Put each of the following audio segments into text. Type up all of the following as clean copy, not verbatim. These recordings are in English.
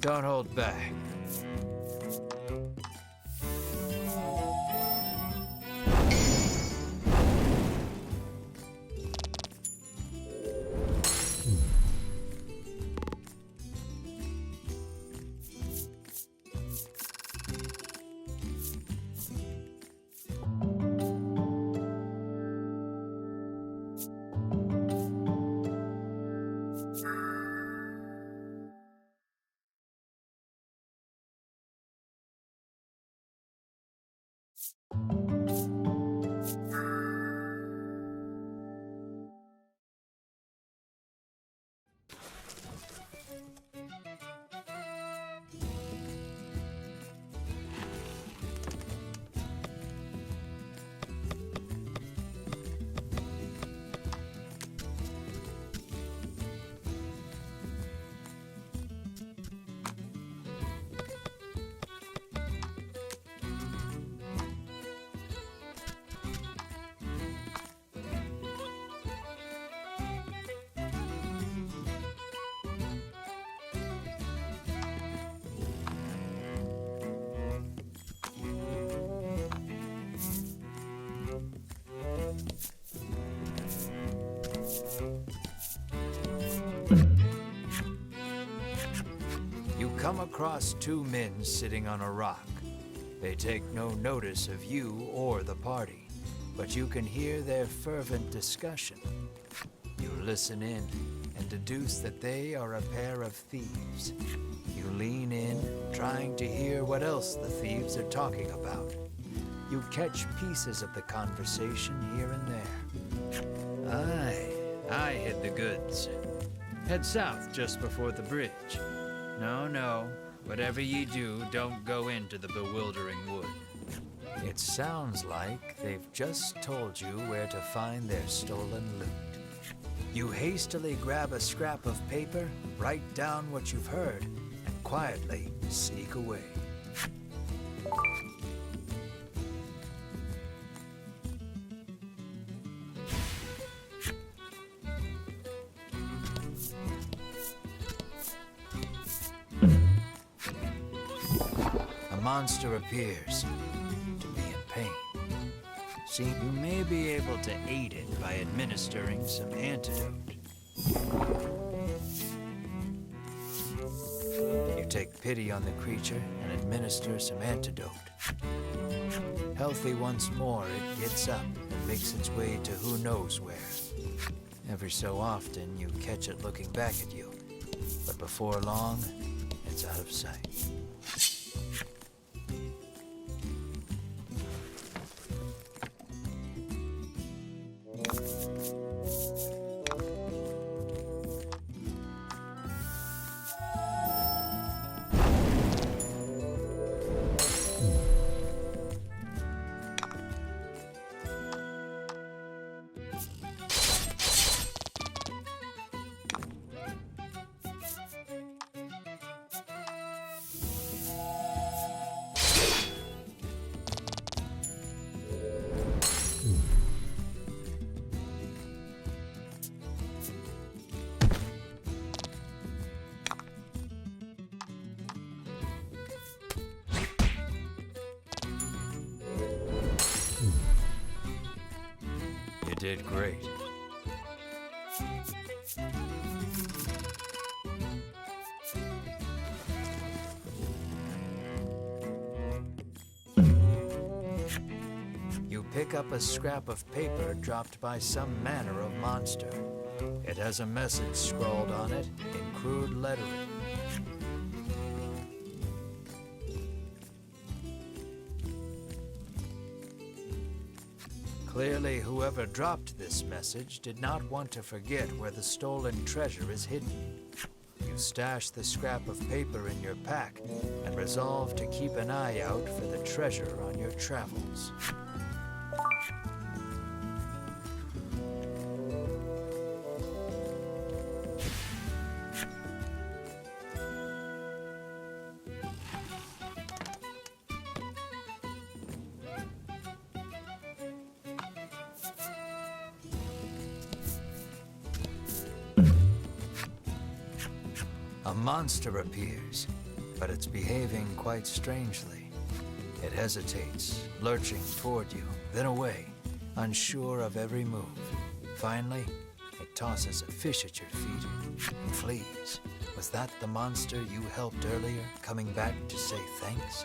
Don't hold back. You come across two men sitting on a rock. They take no notice of you or the party, but you can hear their fervent discussion. You listen in and deduce that they are a pair of thieves. You lean in, trying to hear what else the thieves are talking about. You catch pieces of the conversation here and there. I hid the goods. Head south just before the bridge. No, whatever ye do, don't go into the bewildering wood. It sounds like they've just told you where to find their stolen loot. You hastily grab a scrap of paper, write down what you've heard, and quietly sneak away. A monster appears to be in pain. See, you may be able to aid it by administering some antidote. You take pity on the creature and administer some antidote. Healthy once more, it gets up and makes its way to who knows where. Every so often, you catch it looking back at you, but before long, it's out of sight. You did great. You pick up a scrap of paper dropped by some manner of monster. It has a message scrawled on it in crude lettering. Clearly, whoever dropped this message did not want to forget where the stolen treasure is hidden. You stash the scrap of paper in your pack and resolve to keep an eye out for the treasure on your travels. A monster appears. but it's behaving quite strangely. It hesitates, lurching toward you, then away, unsure of every move. Finally, it tosses a fish at your feet and flees. Was that the monster you helped earlier, coming back to say thanks?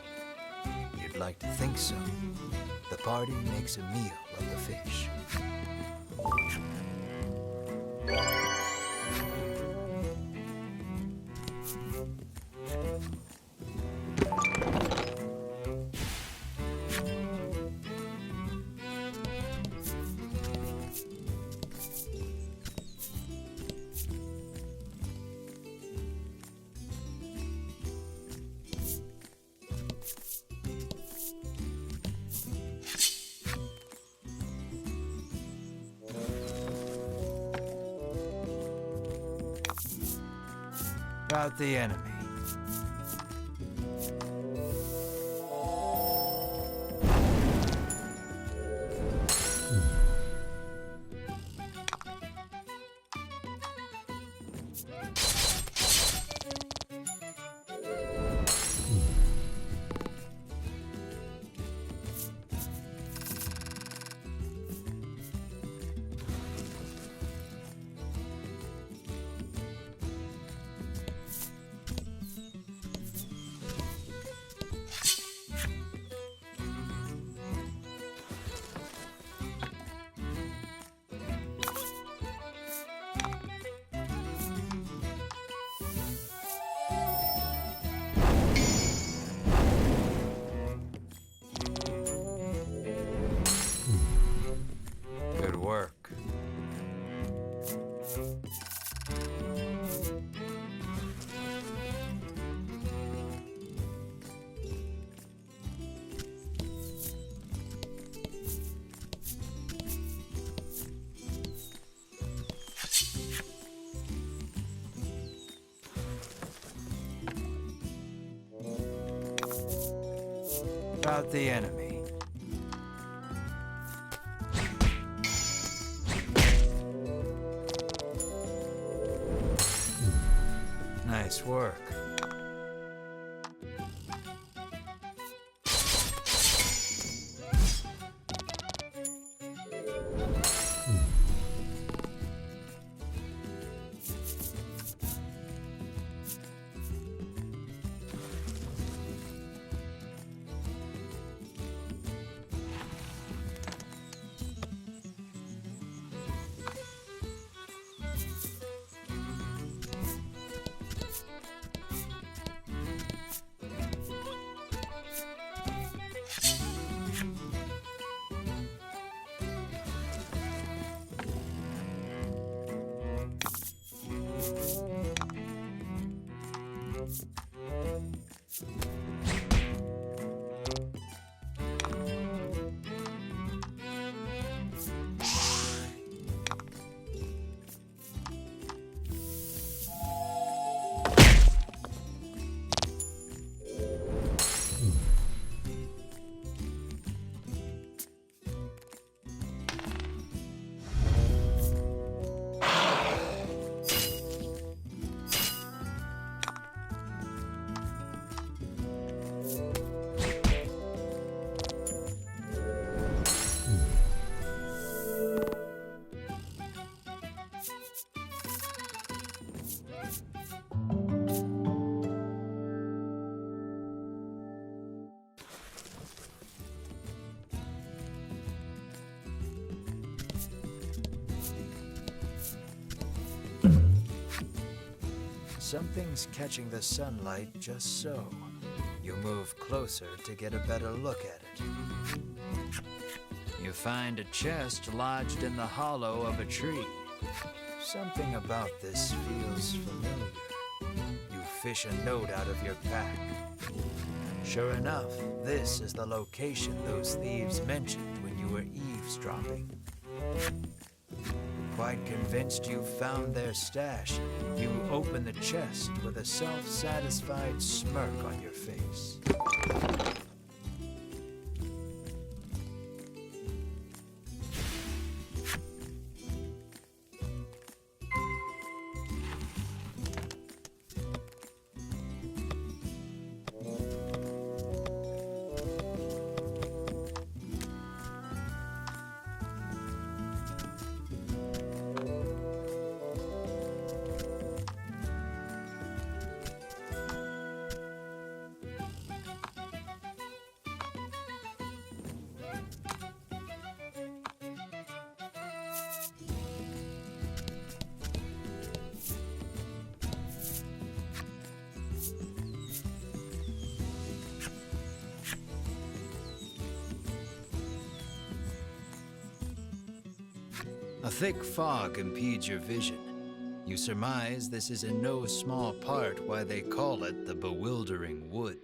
You'd like to think so. The party makes a meal of the fish. About the enemy. Good work. About the enemy. Nice work. Something's catching the sunlight just so. You move closer to get a better look at it. You find a chest lodged in the hollow of a tree. Something about this feels familiar. You fish a note out of your pack. Sure enough, this is the location those thieves mentioned when you were eavesdropping. Quite convinced you've found their stash, you open the chest with a self-satisfied smirk on your face. A thick fog impedes your vision. You surmise this is in no small part why they call it the Bewildering Wood.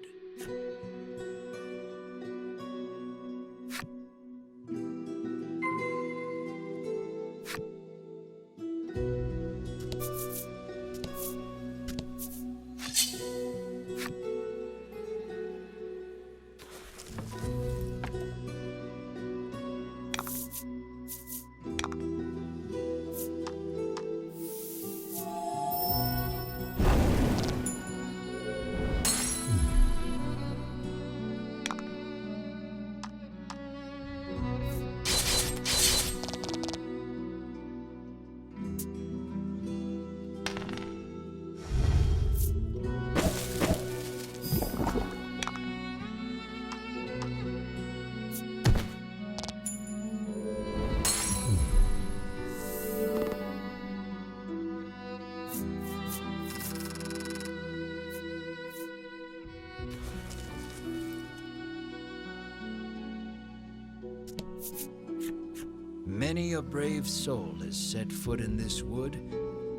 Many a brave soul has set foot in this wood,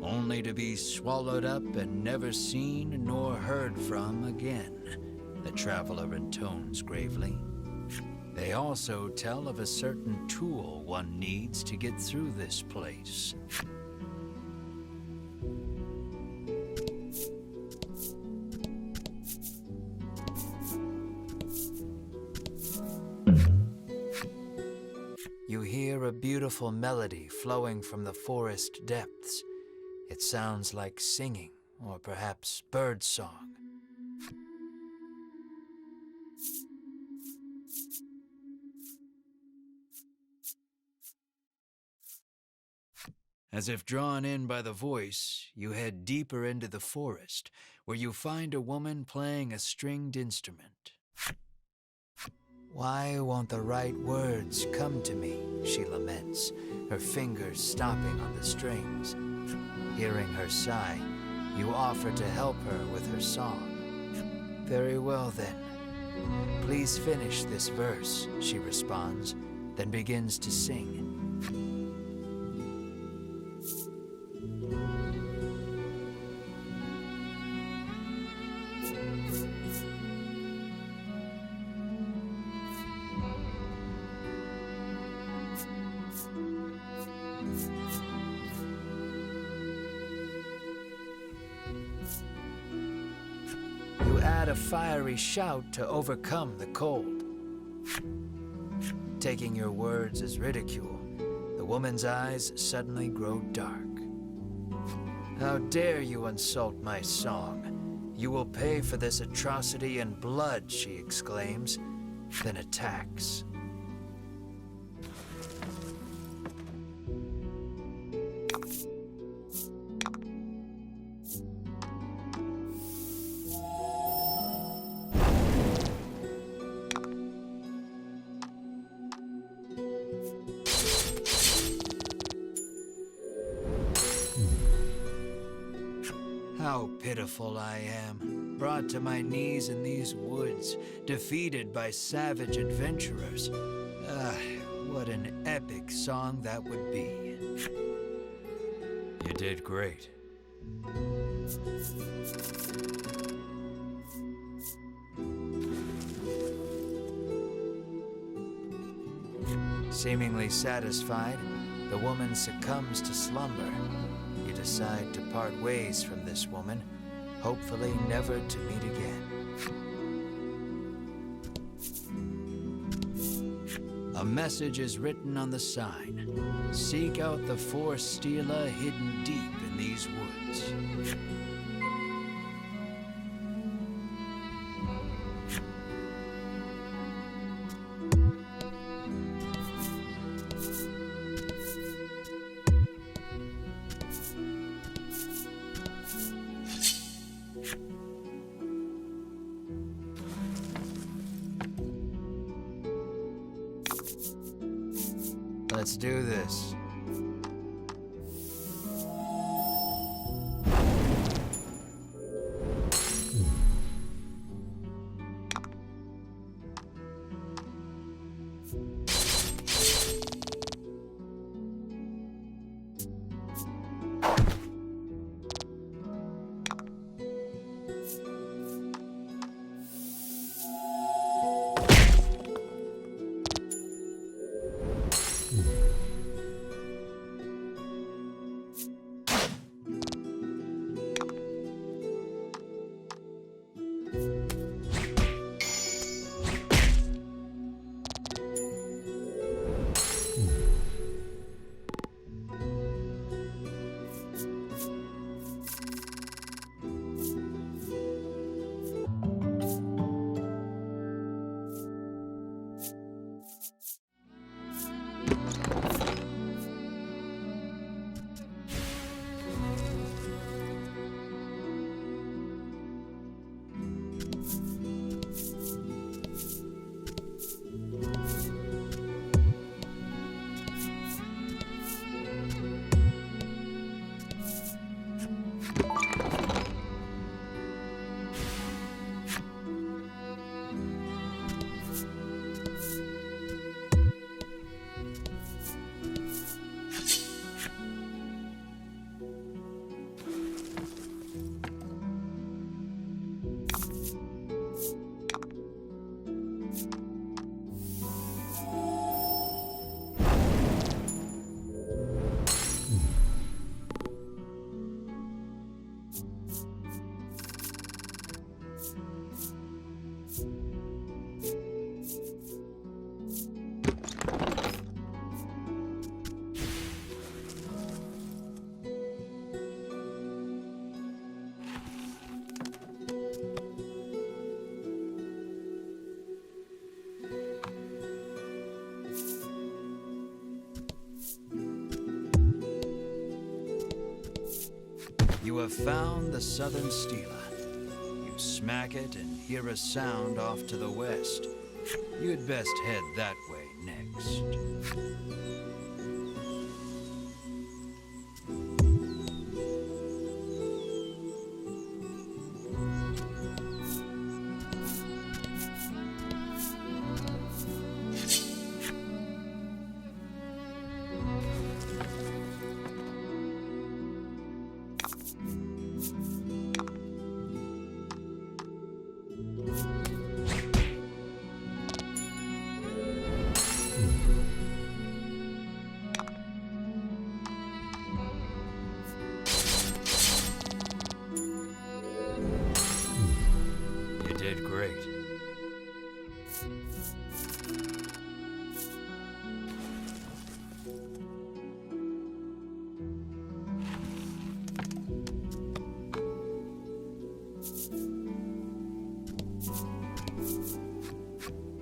only to be swallowed up and never seen nor heard from again, the traveler intones gravely. They also tell of a certain tool one needs to get through this place. You hear a beautiful melody flowing from the forest depths. It sounds like singing, or perhaps bird song. As if drawn in by the voice, you head deeper into the forest, where you find a woman playing a stringed instrument. Why won't the right words come to me, she laments, her fingers stopping on the strings. Hearing her sigh, you offer to help her with her song. Very well then. Please finish this verse, she responds, then begins to sing. You add a fiery shout to overcome the cold. Taking your words as ridicule, the woman's eyes suddenly grow dark. How dare you insult my song? You will pay for this atrocity in blood, she exclaims, then attacks. How pitiful I am, brought to my knees in these woods, defeated by savage adventurers. What an epic song that would be. You did great. Seemingly satisfied, the woman succumbs to slumber. You decide to part ways from this woman, hopefully never to meet again. A message is written on the sign. Seek out the Force Stela hidden deep in these woods. Let's do this. You have found the southern stela. You smack it and hear a sound off to the west. You'd best head that way next. You did great.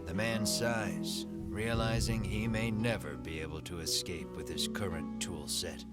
The man sighs, realizing he may never be able to escape with his current tool set.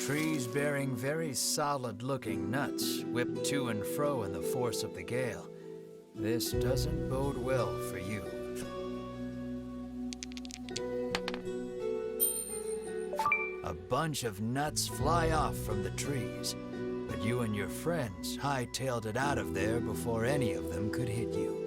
Trees bearing very solid-looking nuts whip to and fro in the force of the gale. This doesn't bode well for you. A bunch of nuts fly off from the trees, but you and your friends hightailed it out of there before any of them could hit you.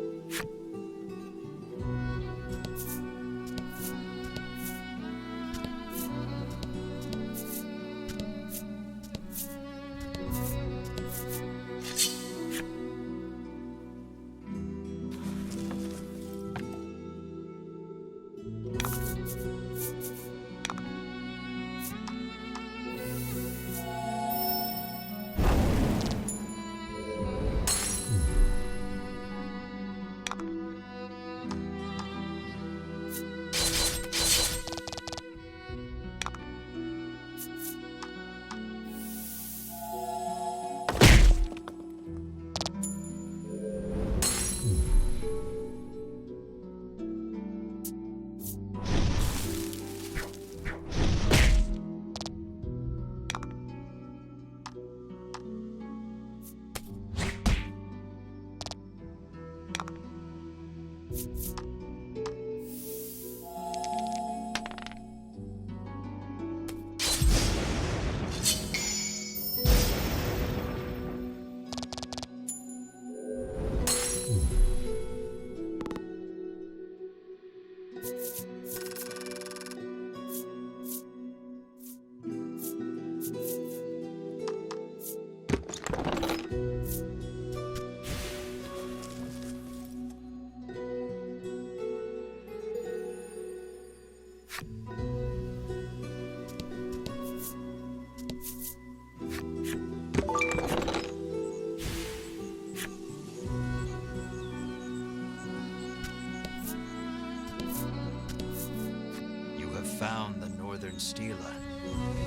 Found the northern stela.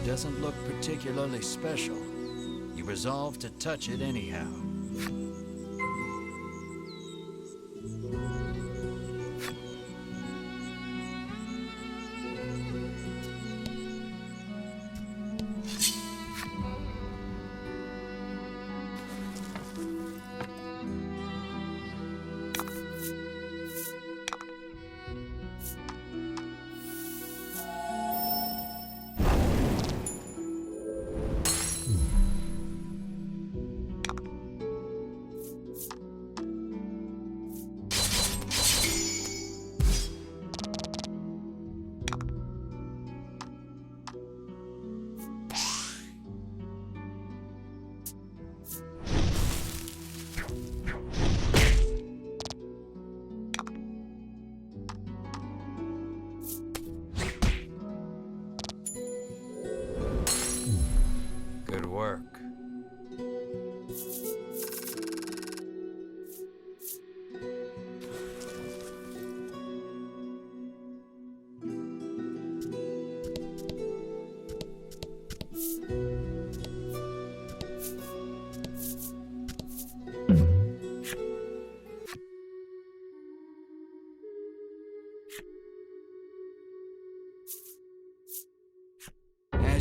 It doesn't look particularly special. You resolve to touch it anyhow.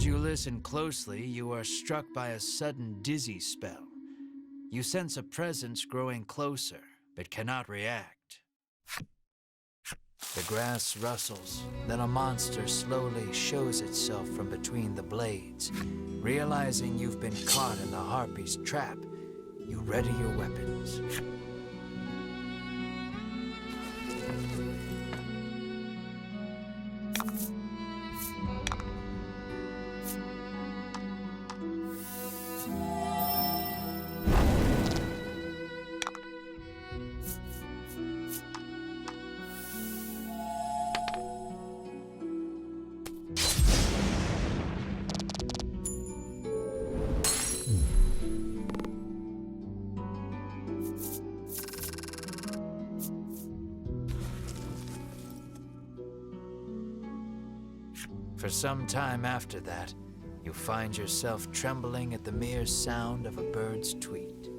As you listen closely, you are struck by a sudden dizzy spell. You sense a presence growing closer, but cannot react. The grass rustles, then a monster slowly shows itself from between the blades. Realizing you've been caught in the harpy's trap, you ready your weapons. For some time after that, you find yourself trembling at the mere sound of a bird's tweet.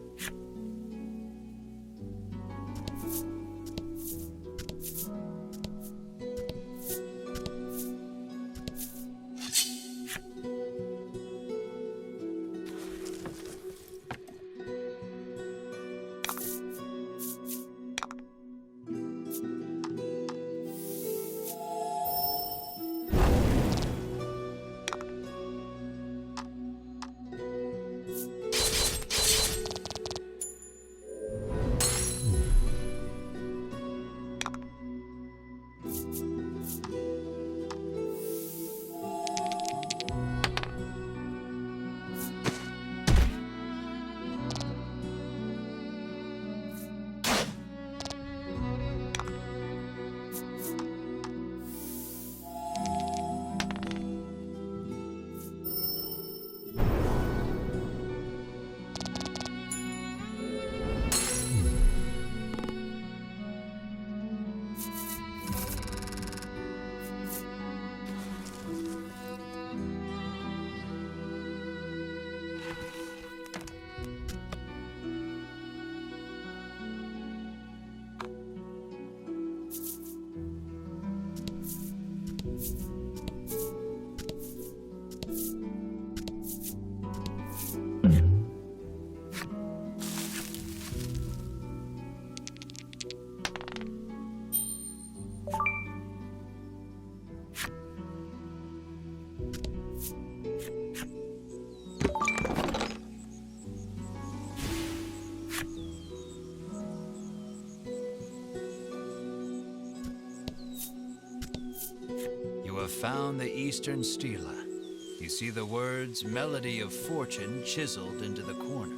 You have found the Eastern Stela. You see the words Melody of Fortune chiseled into the corner.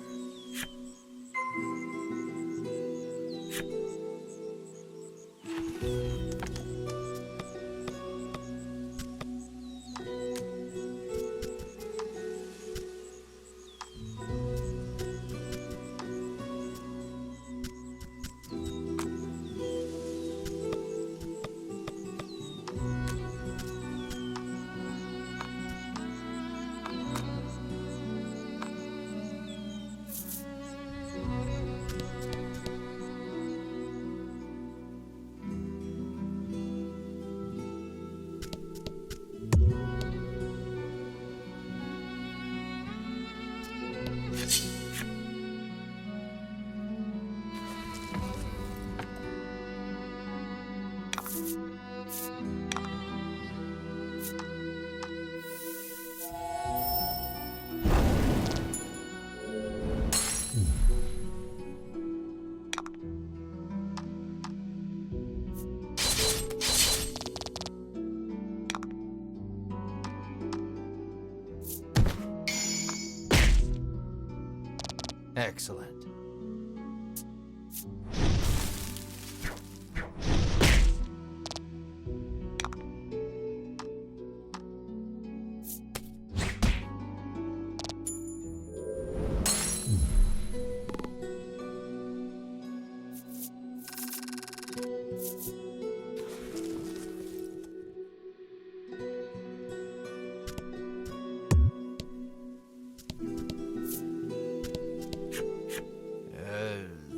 Excellent.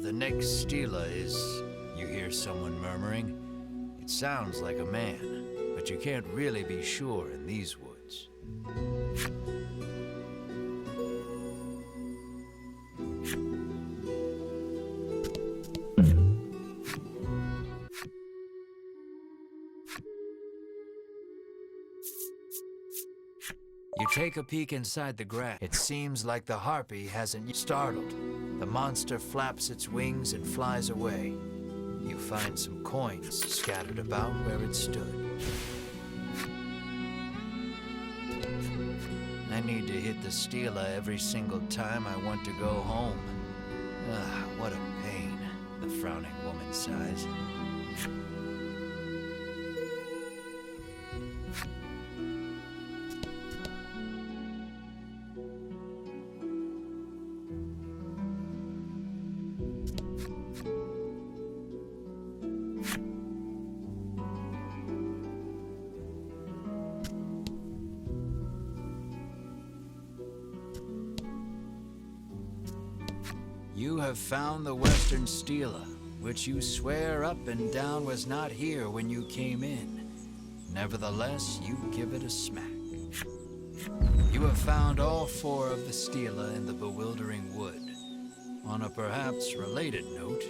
The next Stela is, you hear someone murmuring. It sounds like a man, but you can't really be sure in these woods. woods. You take a peek inside the grass. It seems like the harpy hasn't yet startled. The monster flaps its wings and flies away. You find some coins scattered about where it stood. I need to hit the Stela every single time I want to go home. Ah, what a pain, the frowning woman sighs. You have found the Western Stela, which you swear up and down was not here when you came in. Nevertheless, you give it a smack. You have found all 4 of the Stela in the Bewildering Wood. On a perhaps related note,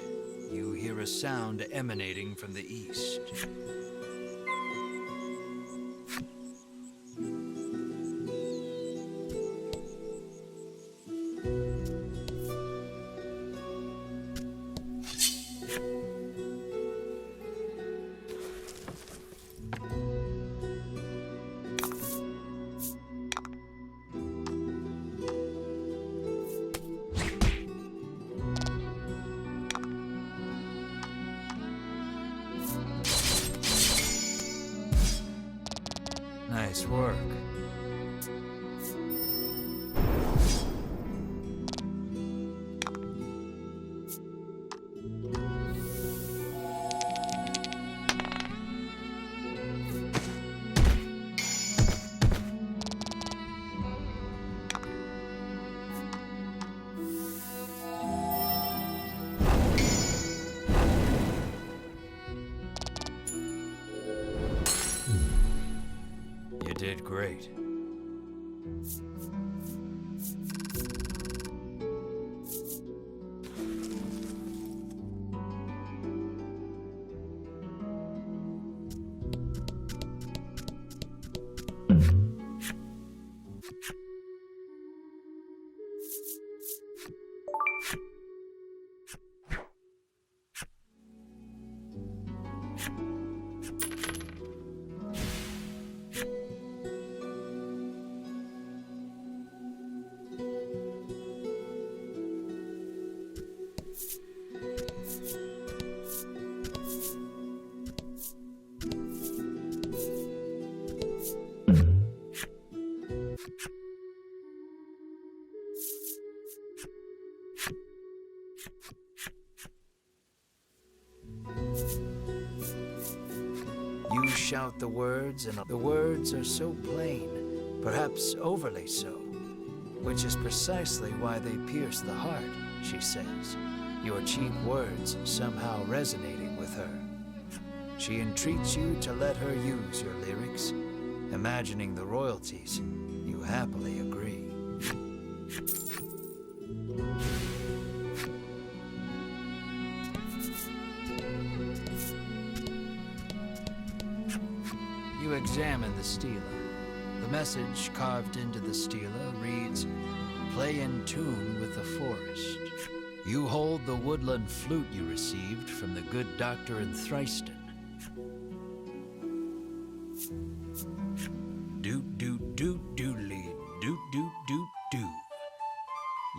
you hear a sound emanating from the east. Nice work. You did great. You shout the words, and the words are so plain, perhaps overly so, which is precisely why they pierce the heart, she says, your cheap words somehow resonating with her. She entreats you to let her use your lyrics, imagining the royalties. You happily agree. You examine the stela. The message carved into the stela reads, "Play in tune with the forest." You hold the woodland flute you received from the good doctor in Thriston. Doot doot doot doodly, doot doot doot doo.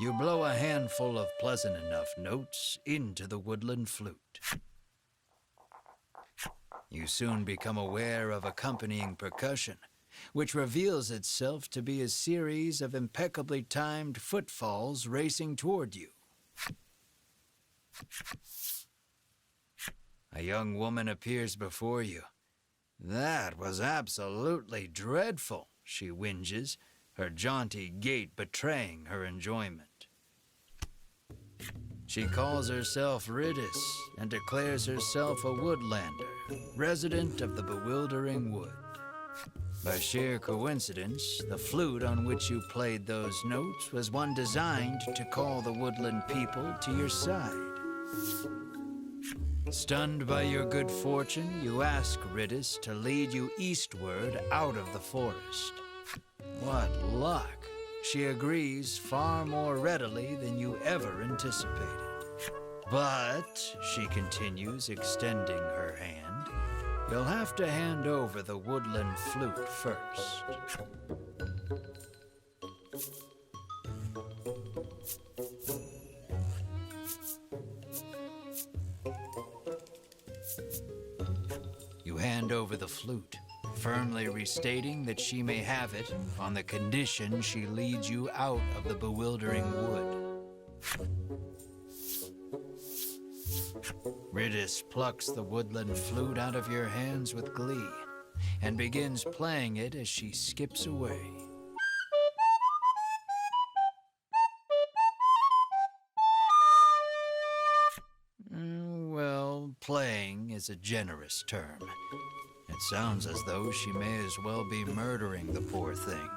You blow a handful of pleasant enough notes into the woodland flute. You soon become aware of accompanying percussion, which reveals itself to be a series of impeccably timed footfalls racing toward you. A young woman appears before you. "That was absolutely dreadful," she whinges, her jaunty gait betraying her enjoyment. She calls herself Riddis and declares herself a woodlander, resident of the Bewildering Wood. By sheer coincidence, the flute on which you played those notes was one designed to call the woodland people to your side. Stunned by your good fortune, you ask Riddis to lead you eastward out of the forest. What luck! She agrees far more readily than you ever anticipated. But, she continues, extending her hand, you'll have to hand over the woodland flute first. You hand over the flute, firmly restating that she may have it on the condition she leads you out of the bewildering wood. Riddis plucks the woodland flute out of your hands with glee and begins playing it as she skips away. Well, playing is a generous term. It sounds as though she may as well be murdering the poor thing.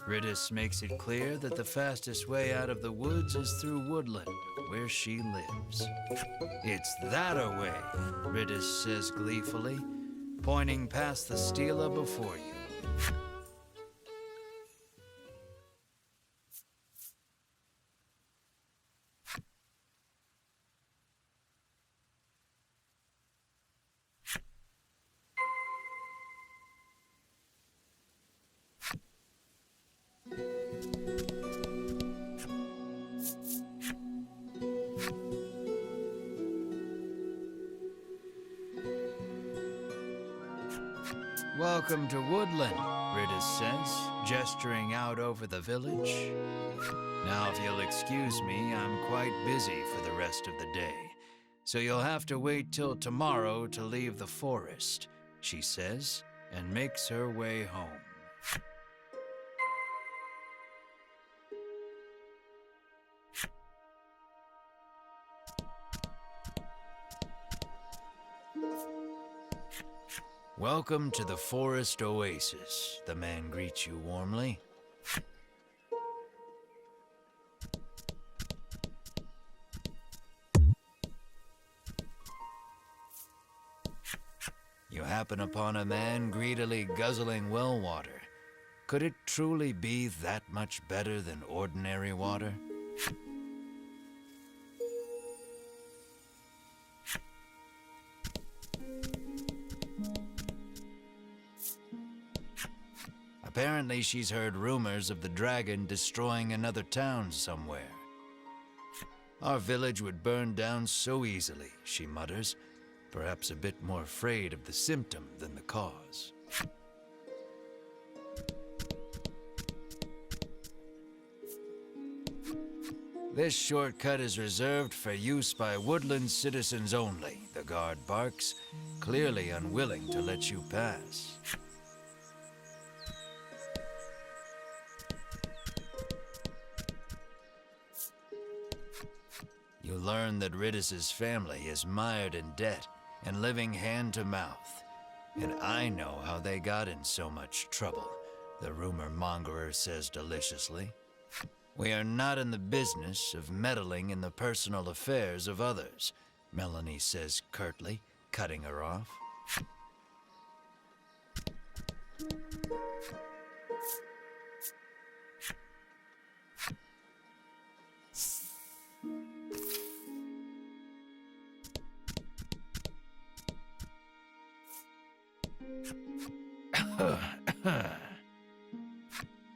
Riddis makes it clear that the fastest way out of the woods is through woodland, where she lives. It's that-a-way, Riddis says gleefully, pointing past the stela before you. Welcome to Woodland, Riddis says, gesturing out over the village. Now, if you'll excuse me, I'm quite busy for the rest of the day, so you'll have to wait till tomorrow to leave the forest, she says, and makes her way home. Welcome to the Forest Oasis, the man greets you warmly. You happen upon a man greedily guzzling well water. Could it truly be that much better than ordinary water? Apparently, she's heard rumors of the dragon destroying another town somewhere. Our village would burn down so easily, she mutters, perhaps a bit more afraid of the symptom than the cause. This shortcut is reserved for use by woodland citizens only, the guard barks, clearly unwilling to let you pass. You learn that Riddis's family is mired in debt and living hand to mouth. And I know how they got in so much trouble, the rumor mongerer says deliciously. We are not in the business of meddling in the personal affairs of others, Melanie says curtly, cutting her off.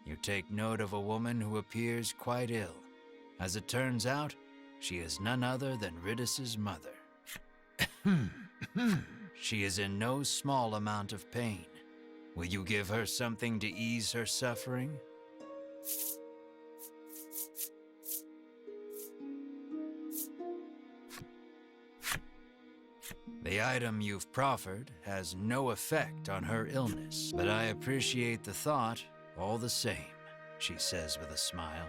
You take note of a woman who appears quite ill. As it turns out, she is none other than Riddis's mother. She is in no small amount of pain. Will you give her something to ease her suffering? The item you've proffered has no effect on her illness, but I appreciate the thought all the same, she says with a smile.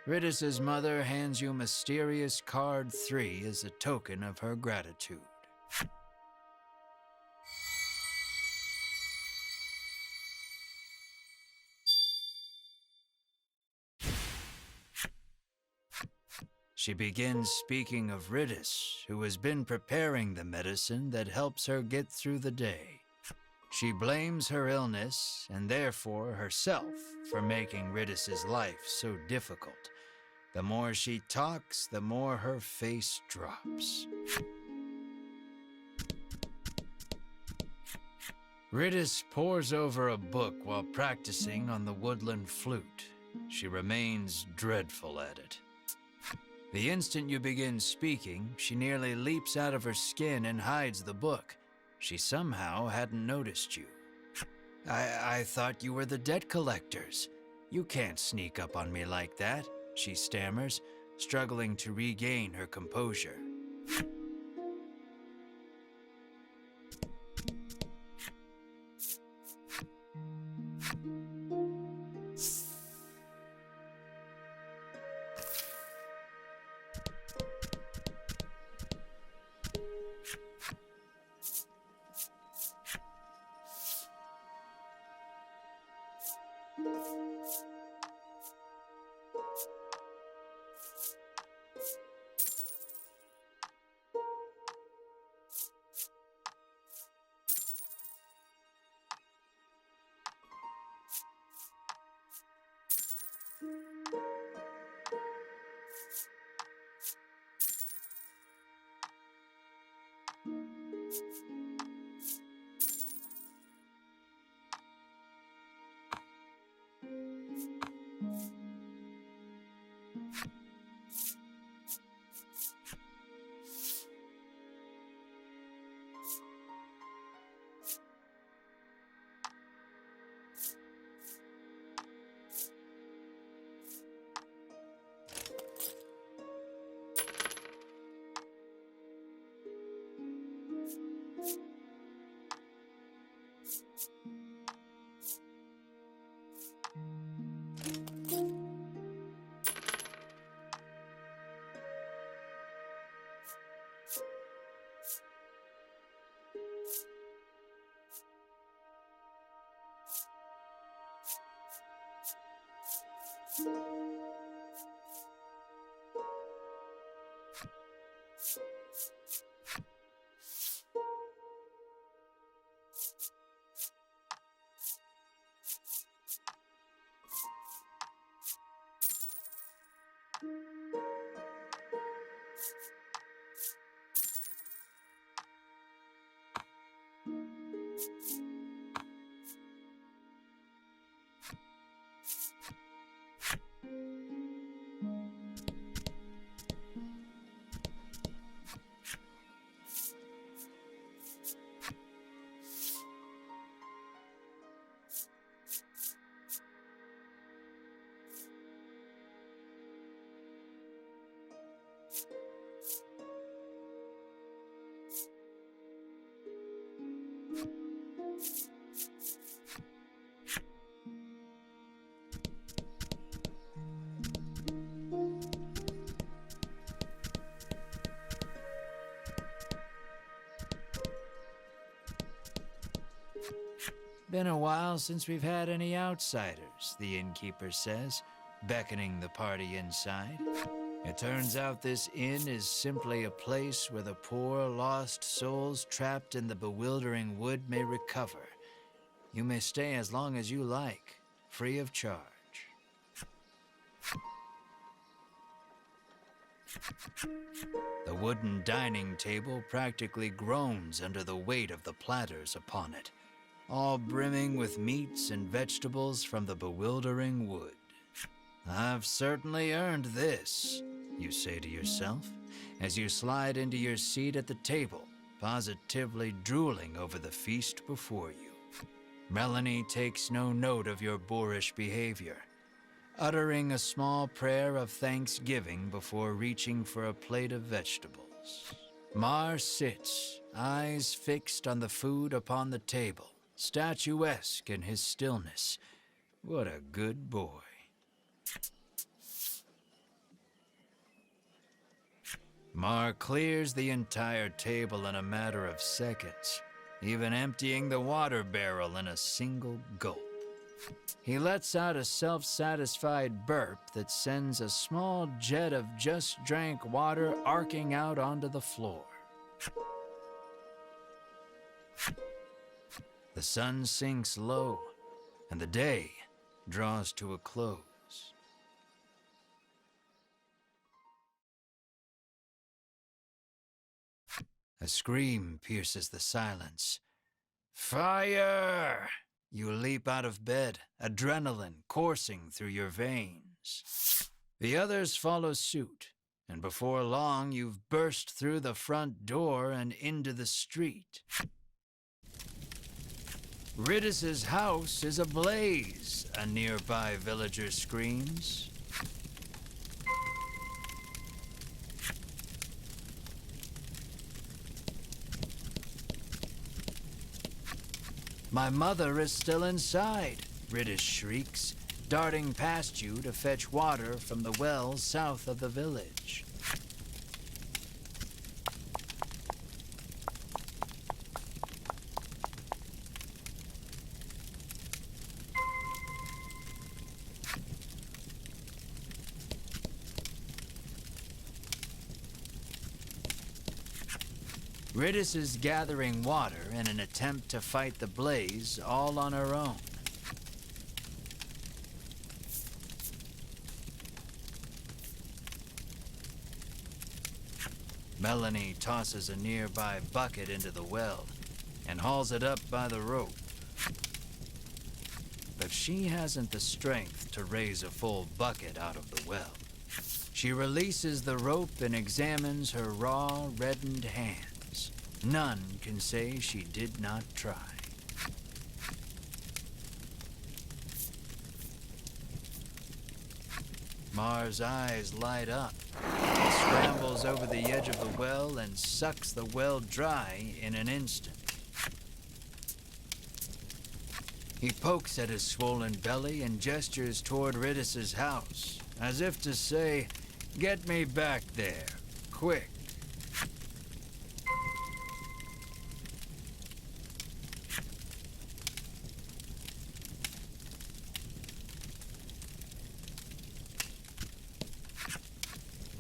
Riddis's mother hands you mysterious card 3 as a token of her gratitude. She begins speaking of Riddis, who has been preparing the medicine that helps her get through the day. She blames her illness, and therefore herself, for making Riddis's life so difficult. The more she talks, the more her face drops. Riddis pores over a book while practicing on the woodland flute. She remains dreadful at it. The instant you begin speaking, she nearly leaps out of her skin and hides the book. She somehow hadn't noticed you. I thought you were the debt collectors. You can't sneak up on me like that, she stammers, struggling to regain her composure. Been a while since we've had any outsiders, the innkeeper says, beckoning the party inside. It turns out this inn is simply a place where the poor, lost souls trapped in the bewildering wood may recover. You may stay as long as you like, free of charge. The wooden dining table practically groans under the weight of the platters upon it, all brimming with meats and vegetables from the bewildering wood. I've certainly earned this, you say to yourself, as you slide into your seat at the table, positively drooling over the feast before you. Melanie takes no note of your boorish behavior, uttering a small prayer of thanksgiving before reaching for a plate of vegetables. Mar sits, eyes fixed on the food upon the table, statuesque in his stillness. What a good boy. Mar clears the entire table in a matter of seconds, even emptying the water barrel in a single gulp. He lets out a self-satisfied burp that sends a small jet of just drank water arcing out onto the floor. The sun sinks low, and the day draws to a close. A scream pierces the silence. Fire! You leap out of bed, adrenaline coursing through your veins. The others follow suit, and before long you've burst through the front door and into the street. Ridis's house is ablaze, a nearby villager screams. My mother is still inside, Ridis shrieks, darting past you to fetch water from the well south of the village. Ridis is gathering water in an attempt to fight the blaze all on her own. Melanie tosses a nearby bucket into the well and hauls it up by the rope. But she hasn't the strength to raise a full bucket out of the well. She releases the rope and examines her raw, reddened hands. None can say she did not try. Mar's eyes light up. He scrambles over the edge of the well and sucks the well dry in an instant. He pokes at his swollen belly and gestures toward Ridis's house, as if to say, "Get me back there, quick."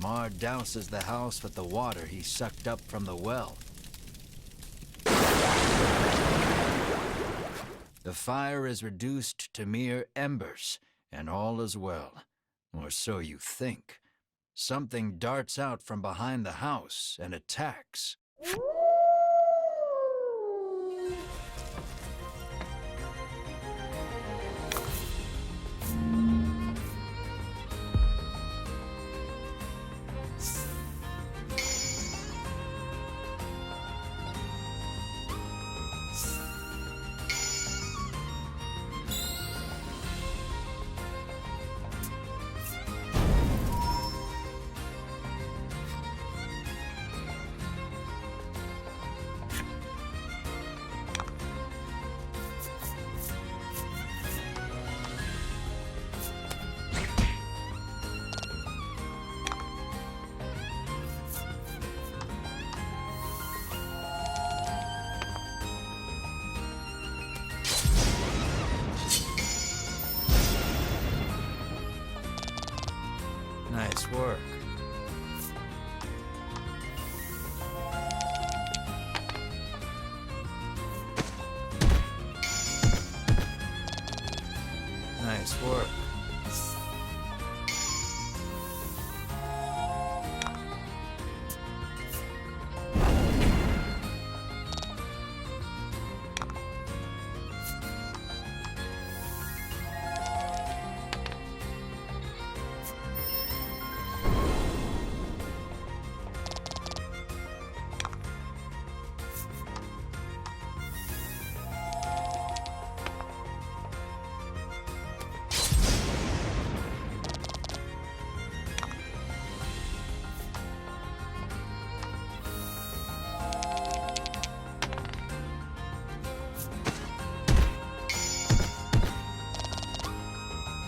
Mar douses the house with the water he sucked up from the well. The fire is reduced to mere embers, and all is well. Or so you think. Something darts out from behind the house and attacks. Nice work. Nice work.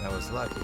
That was lucky.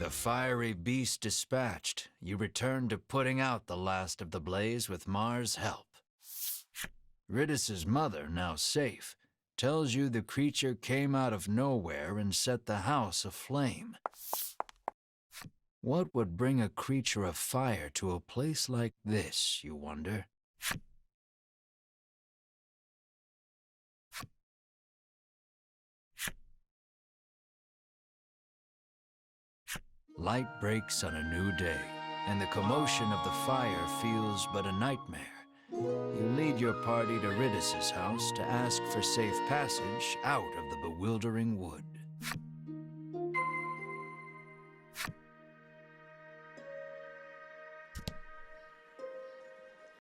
The fiery beast dispatched, you return to putting out the last of the blaze with Mars' help. Ridus's mother, now safe, tells you the creature came out of nowhere and set the house aflame. What would bring a creature of fire to a place like this, you wonder? Light breaks on a new day, and the commotion of the fire feels but a nightmare. You lead your party to Ridus's house to ask for safe passage out of the bewildering wood.